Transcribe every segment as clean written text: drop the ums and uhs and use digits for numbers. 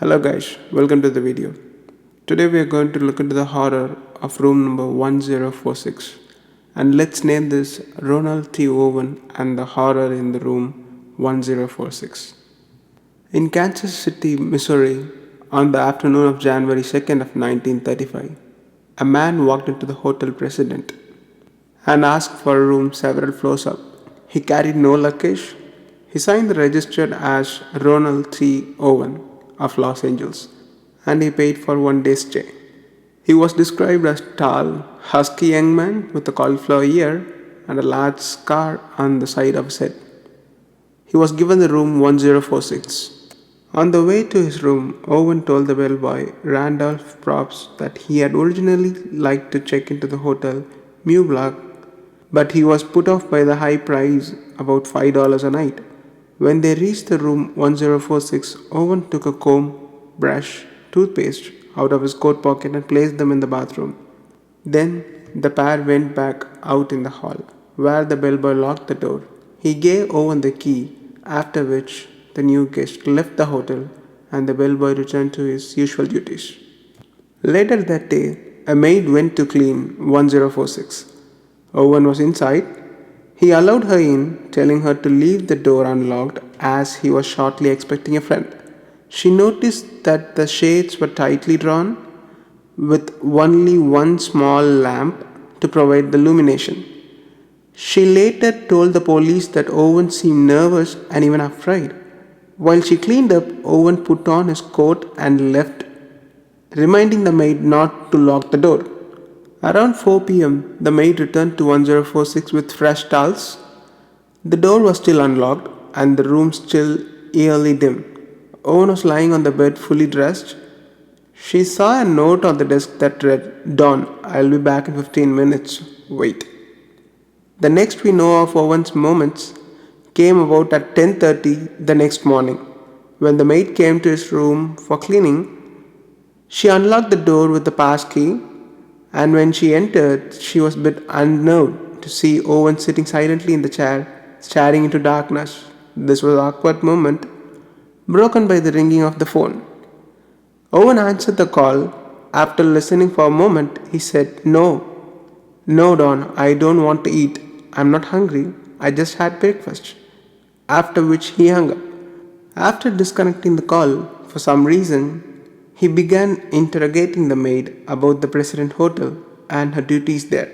Hello guys, welcome to the video. Today we are going to look into the horror of room number 1046, and let's name this Ronald Owen and the horror in the room 1046. In Kansas City, Missouri, on the afternoon of January 2nd of 1935, a man walked into the hotel president and asked for a room several floors up. He carried no luggage. He signed the register as Ronald Owen of Los Angeles, and he paid for 1 day's stay. He was described as tall, husky young man with a cauliflower ear and a large scar on the side of his head. He was given the room 1046. On the way to his room, Owen told the bellboy, Randolph Props, that he had originally liked to check into the hotel Mew Block, but he was put off by the high price, about $5 a night. When they reached the room 1046, Owen took a comb, brush, toothpaste out of his coat pocket and placed them in the bathroom. Then the pair went back out in the hall, where the bellboy locked the door. He gave Owen the key, after which the new guest left the hotel and the bellboy returned to his usual duties. Later that day, a maid went to clean 1046. Owen was inside. He allowed her in, telling her to leave the door unlocked as he was shortly expecting a friend. She noticed that the shades were tightly drawn, with only one small lamp to provide the illumination. She later told the police that Owen seemed nervous and even afraid. While she cleaned up, Owen put on his coat and left, reminding the maid not to lock the door. Around 4 p.m., the maid returned to 1046 with fresh towels. The door was still unlocked and the room still eerily dim. Owen was lying on the bed fully dressed. She saw a note on the desk that read, Dawn, I'll be back in 15 minutes. Wait. The next we know of Owen's moments came about at 10:30 the next morning. When the maid came to his room for cleaning, she unlocked the door with the pass key, and when she entered, she was a bit unnerved to see Owen sitting silently in the chair, staring into darkness. This was an awkward moment, broken by the ringing of the phone. Owen answered the call. After listening for a moment, he said, No, Don, I don't want to eat. I'm not hungry. I just had breakfast. After which he hung up. After disconnecting the call, for some reason, he began interrogating the maid about the President Hotel and her duties there.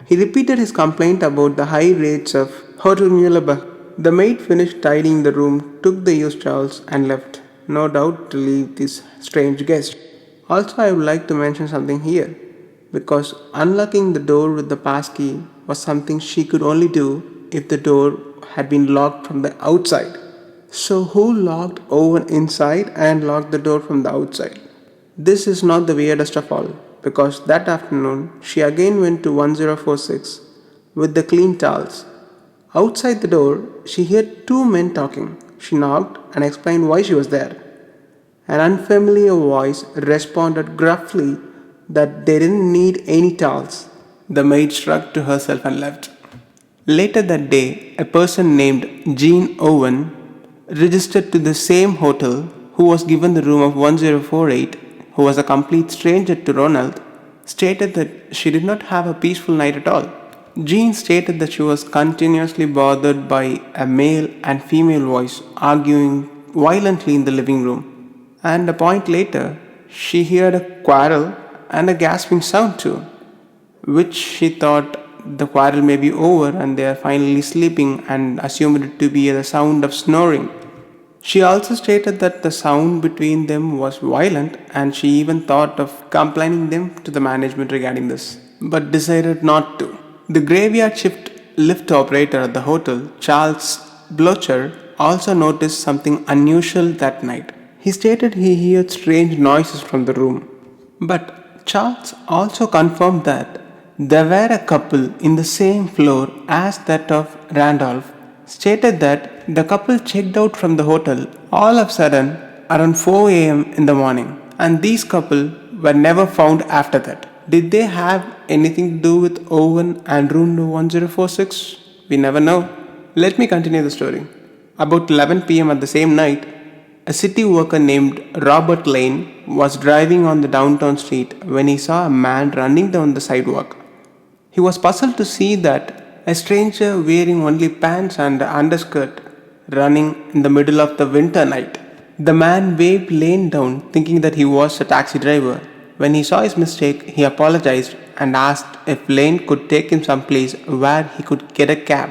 He repeated his complaint about the high rates of Hotel Mueller. The maid finished tidying the room, took the used towels and left, no doubt to leave this strange guest. Also, I would like to mention something here, because unlocking the door with the pass key was something she could only do if the door had been locked from the outside. So who locked Owen inside and locked the door from the outside? This is not the weirdest of all, because that afternoon she again went to 1046 with the clean towels. Outside the door, she heard two men talking. She knocked and explained why she was there. An unfamiliar voice responded gruffly that they didn't need any towels. The maid shrugged to herself and left. Later that day, a person named Jean Owen, registered to the same hotel, who was given the room of 1048, who was a complete stranger to Ronald, stated that she did not have a peaceful night at all. Jean stated that she was continuously bothered by a male and female voice arguing violently in the living room, and a point later, she heard a quarrel and a gasping sound too, which she thought the quarrel may be over and they are finally sleeping and assumed it to be the sound of snoring. She also stated that the sound between them was violent and she even thought of complaining them to the management regarding this, but decided not to. The graveyard shift lift operator at the hotel, Charles Blocher, also noticed something unusual that night. He stated he heard strange noises from the room, but Charles also confirmed that there were a couple in the same floor as that of Randolph, stated that the couple checked out from the hotel all of a sudden around 4 a.m. in the morning, and these couple were never found after that. Did they have anything to do with Owen and room 1046? We never know. Let me continue the story. About 11 p.m. at the same night, a city worker named Robert Lane was driving on the downtown street when he saw a man running down the sidewalk. He was puzzled to see that a stranger wearing only pants and underskirt running in the middle of the winter night. The man waved Lane down, thinking that he was a taxi driver. When he saw his mistake, he apologized and asked if Lane could take him someplace where he could get a cab.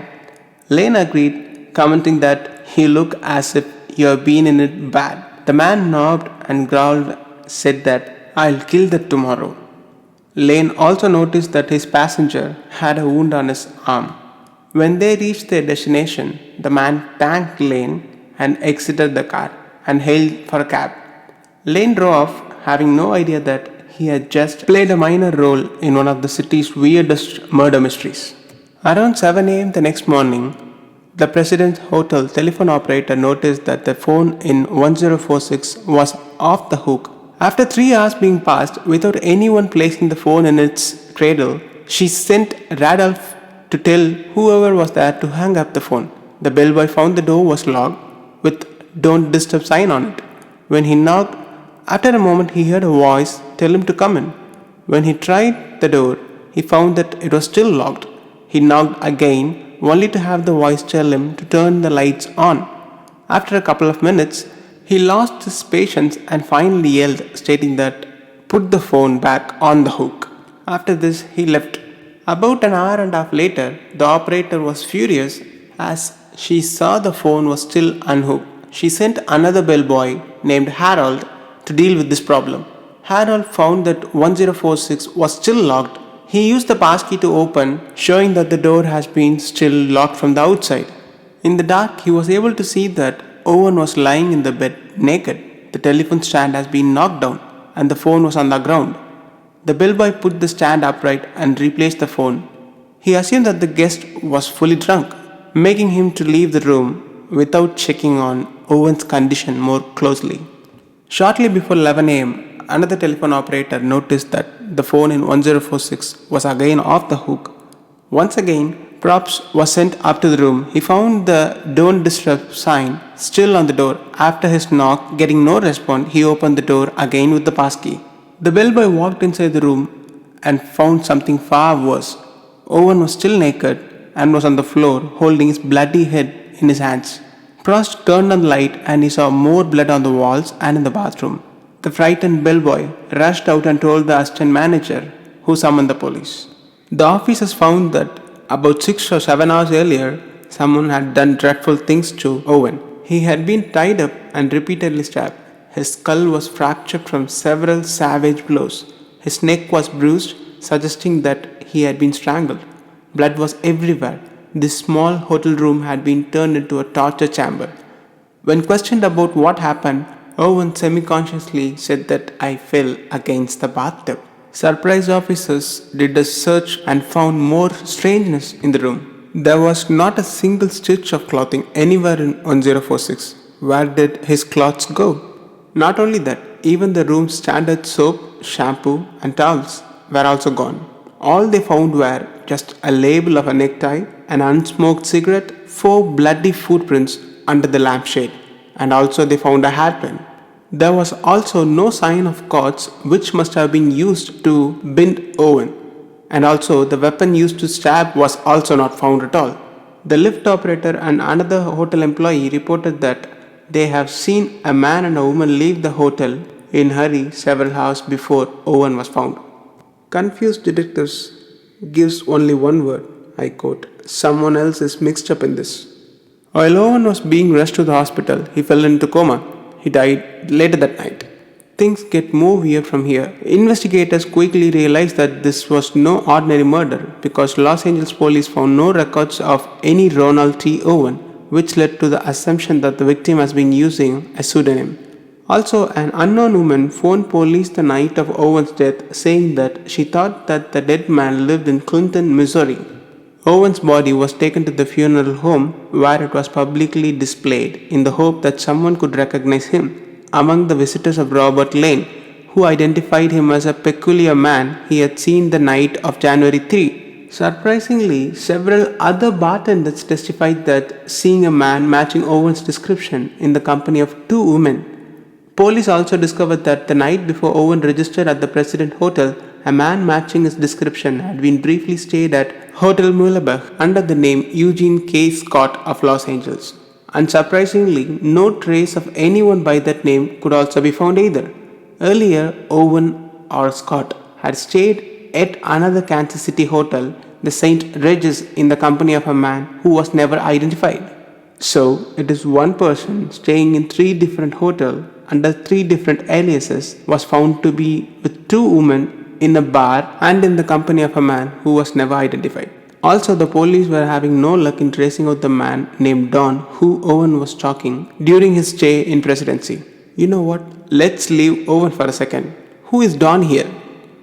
Lane agreed, commenting that he looked as if he had been in it bad. The man nodded and growled, said that I'll kill that tomorrow. Lane also noticed that his passenger had a wound on his arm. When they reached their destination, the man thanked Lane and exited the car and hailed for a cab. Lane drove off, having no idea that he had just played a minor role in one of the city's weirdest murder mysteries. Around 7 a.m. the next morning, the President's Hotel telephone operator noticed that the phone in 1046 was off the hook. After 3 hours being passed without anyone placing the phone in its cradle, she sent Radolph to tell whoever was there to hang up the phone. The bellboy found the door was locked with "Don't Disturb" sign on it. When he knocked, after a moment he heard a voice tell him to come in. When he tried the door, he found that it was still locked. He knocked again, only to have the voice tell him to turn the lights on. After a couple of minutes, he lost his patience and finally yelled, stating that put the phone back on the hook. After this, he left. About an hour and a half later, the operator was furious as she saw the phone was still unhooked. She sent another bellboy named Harold to deal with this problem. Harold found that 1046 was still locked. He used the passkey to open, showing that the door has been still locked from the outside. In the dark, he was able to see that Owen was lying in the bed naked. The telephone stand has been knocked down and the phone was on the ground. The bellboy put the stand upright and replaced the phone. He assumed that the guest was fully drunk, making him to leave the room without checking on Owen's condition more closely. Shortly before 11 a.m., another telephone operator noticed that the phone in 1046 was again off the hook. Once again, props was sent up to the room. He found the "Don't Disturb" sign still on the door. After his knock, getting no response, he opened the door again with the passkey. The bellboy walked inside the room and found something far worse. Owen was still naked and was on the floor, holding his bloody head in his hands. Prost turned on the light and he saw more blood on the walls and in the bathroom. The frightened bellboy rushed out and told the assistant manager, who summoned the police. The officers found that about 6 or 7 hours earlier, someone had done dreadful things to Owen. He had been tied up and repeatedly stabbed. His skull was fractured from several savage blows. His neck was bruised, suggesting that he had been strangled. Blood was everywhere. This small hotel room had been turned into a torture chamber. When questioned about what happened, Owen semi-consciously said that I fell against the bathtub. Surprise officers did a search and found more strangeness in the room. There was not a single stitch of clothing anywhere in 1046. Where did his clothes go? Not only that, even the room's standard soap, shampoo, and towels were also gone. All they found were just a label of a necktie, an unsmoked cigarette, 4 bloody footprints under the lampshade, and also they found a hairpin. There was also no sign of cords, which must have been used to bind Owen, and also the weapon used to stab was also not found at all. The lift operator and another hotel employee reported that they have seen a man and a woman leave the hotel in a hurry several hours before Owen was found. Confused detectives gives only one word, I quote, someone else is mixed up in this. While Owen was being rushed to the hospital, he fell into coma. He died later that night. Things get more weird from here. Investigators quickly realized that this was no ordinary murder because Los Angeles police found no records of any Ronald T. Owen, which led to the assumption that the victim has been using a pseudonym. Also, an unknown woman phoned police the night of Owen's death saying that she thought that the dead man lived in Clinton, Missouri. Owen's body was taken to the funeral home where it was publicly displayed in the hope that someone could recognize him. Among the visitors of Robert Lane, who identified him as a peculiar man he had seen the night of January 3, Surprisingly, several other bartenders testified that seeing a man matching Owen's description in the company of two women. Police also discovered that the night before Owen registered at the President Hotel, a man matching his description had been briefly stayed at Hotel Mullebach under the name Eugene K. Scott of Los Angeles. Unsurprisingly, no trace of anyone by that name could also be found either. Earlier, Owen or Scott had stayed at another Kansas City hotel, the St. Regis, in the company of a man who was never identified. So, it is one person staying in three different hotels under three different aliases was found to be with two women in a bar and in the company of a man who was never identified. Also, the police were having no luck in tracing out the man named Don who Owen was stalking during his stay in Presidency. You know what? Let's leave Owen for a second. Who is Don here?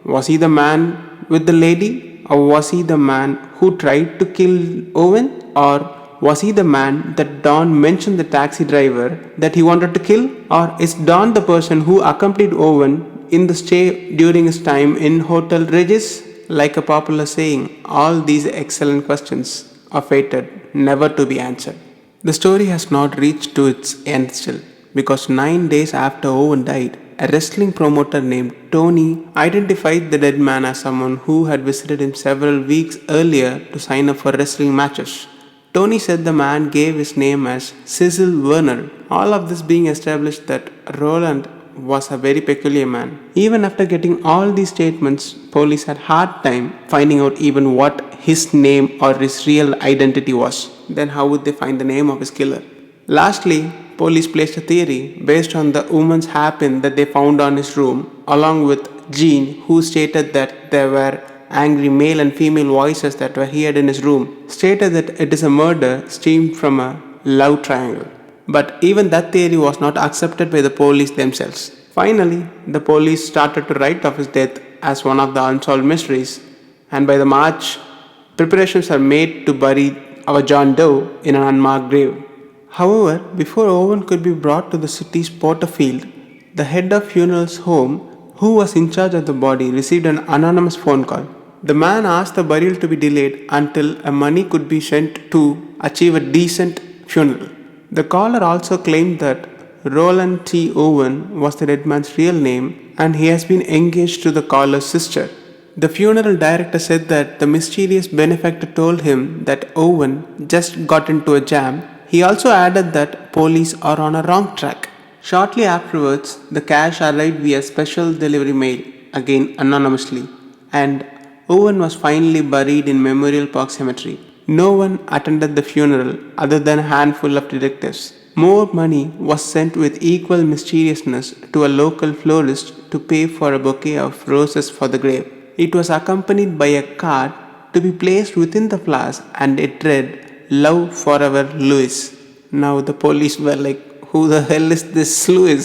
Was he the man with the lady? Or was he the man who tried to kill Owen? Or was he the man that Don mentioned the taxi driver that he wanted to kill? Or is Don the person who accompanied Owen in the stay during his time in Hotel Regis? Like a popular saying, all these excellent questions are fated never to be answered. The story has not reached to its end still, because 9 days after Owen died, a wrestling promoter named Tony identified the dead man as someone who had visited him several weeks earlier to sign up for wrestling matches. Tony said the man gave his name as Cecil Werner, all of this being established that Roland was a very peculiar man. Even after getting all these statements, police had hard time finding out even what his name or his real identity was. Then how would they find the name of his killer? Lastly, police placed a theory based on the woman's hairpin that they found on his room, along with Jean, who stated that there were angry male and female voices that were heard in his room, stated that it is a murder stemmed from a love triangle. But even that theory was not accepted by the police themselves. Finally, the police started to write off his death as one of the unsolved mysteries, and by the March, preparations are made to bury our John Doe in an unmarked grave. However, before Owen could be brought to the city's Porterfield, the head of funerals home, who was in charge of the body, received an anonymous phone call. The man asked the burial to be delayed until a money could be sent to achieve a decent funeral. The caller also claimed that Roland T. Owen was the dead man's real name and he has been engaged to the caller's sister. The funeral director said that the mysterious benefactor told him that Owen just got into a jam. He also added that police are on a wrong track. Shortly afterwards, the cash arrived via special delivery mail, again anonymously, and Owen was finally buried in Memorial Park Cemetery. No one attended the funeral other than a handful of detectives. More money was sent with equal mysteriousness to a local florist to pay for a bouquet of roses for the grave. It was accompanied by a card to be placed within the flowers and it read, "Love Forever, Louis." Now the police were like, who the hell is this Louis?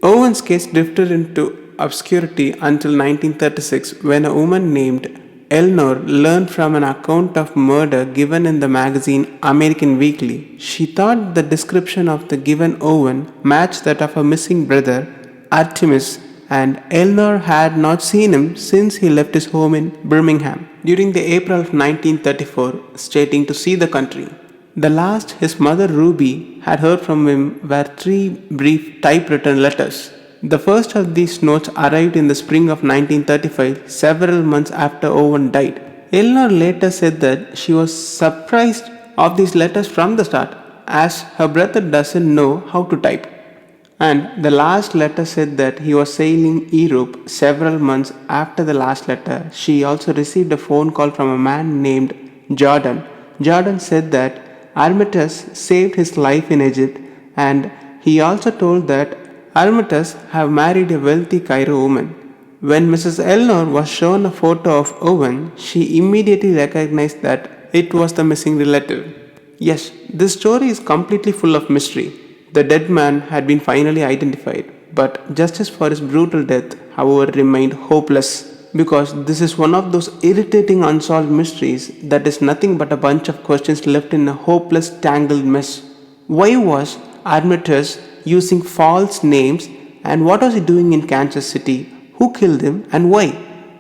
Owen's case drifted into obscurity until 1936 when a woman named Eleanor learned from an account of murder given in the magazine American Weekly. She thought the description of the given Owen matched that of her missing brother, Artemis, and Eleanor had not seen him since he left his home in Birmingham during the April of 1934, stating to see the country. The last his mother Ruby had heard from him were 3 brief typewritten letters. The first of these notes arrived in the spring of 1935, several months after Owen died. Eleanor later said that she was surprised of these letters from the start, as her brother doesn't know how to type. And the last letter said that he was sailing Europe several months after the last letter. She also received a phone call from a man named Jordan. Jordan said that Armitage saved his life in Egypt, and he also told that Armitage have married a wealthy Cairo woman. When Mrs. Eleanor was shown a photo of Owen, she immediately recognized that it was the missing relative. Yes, this story is completely full of mystery. The dead man had been finally identified, but justice for his brutal death, however, remained hopeless. Because this is one of those irritating unsolved mysteries that is nothing but a bunch of questions left in a hopeless tangled mess. Why was Armitage using false names, and what was he doing in Kansas City? Who killed him and why?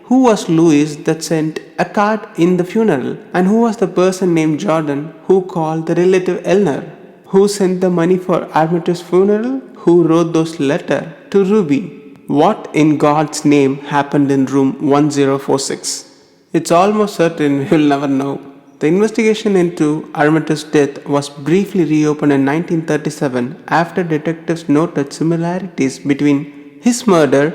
Who was Louis that sent a card in the funeral? And who was the person named Jordan who called the relative Eleanor? Who sent the money for Armitage's funeral? Who wrote those letters to Ruby? What in God's name happened in room 1046? It's almost certain we'll never know. The investigation into Armitage's death was briefly reopened in 1937 after detectives noted similarities between his murder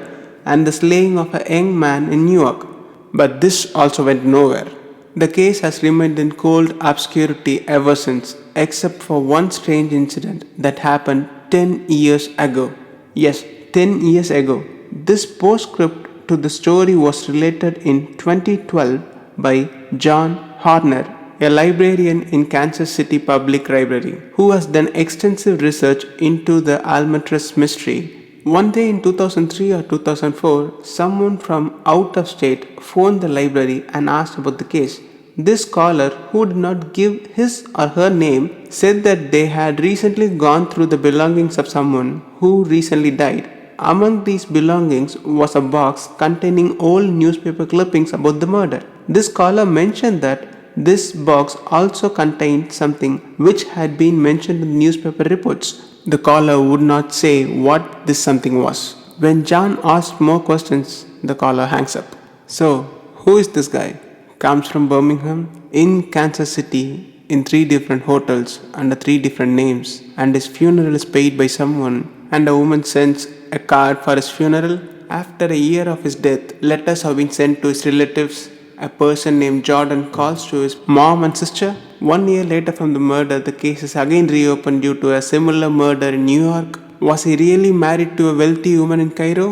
and the slaying of a young man in New York. But this also went nowhere. The case has remained in cold obscurity ever since, except for one strange incident that happened 10 years ago. Yes, 10 years ago. This postscript to the story was related in 2012 by John Horner, a librarian in Kansas City Public Library, who has done extensive research into the Alcatraz mystery. One day in 2003 or 2004, someone from out of state phoned the library and asked about the case. This caller, who did not give his or her name, said that they had recently gone through the belongings of someone who recently died. Among these belongings was a box containing old newspaper clippings about the murder. This caller mentioned that this box also contained something which had been mentioned in the newspaper reports. The caller would not say what this something was. When John asked more questions, the caller hangs up. So, who is this guy? Comes from Birmingham, in Kansas City, in 3 different hotels under 3 different names, and his funeral is paid by someone, and a woman sends a card for his funeral. After a year of his death, letters have been sent to his relatives. A person named Jordan calls to his mom and sister. 1 year later from the murder, the case is again reopened due to a similar murder in New York. Was he really married to a wealthy woman in Cairo?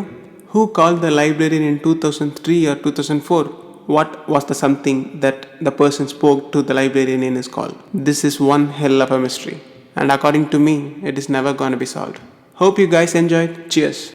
Who called the librarian in 2003 or 2004? What was the something that the person spoke to the librarian in his call? This is one hell of a mystery. And according to me, it is never gonna be solved. Hope you guys enjoyed. Cheers.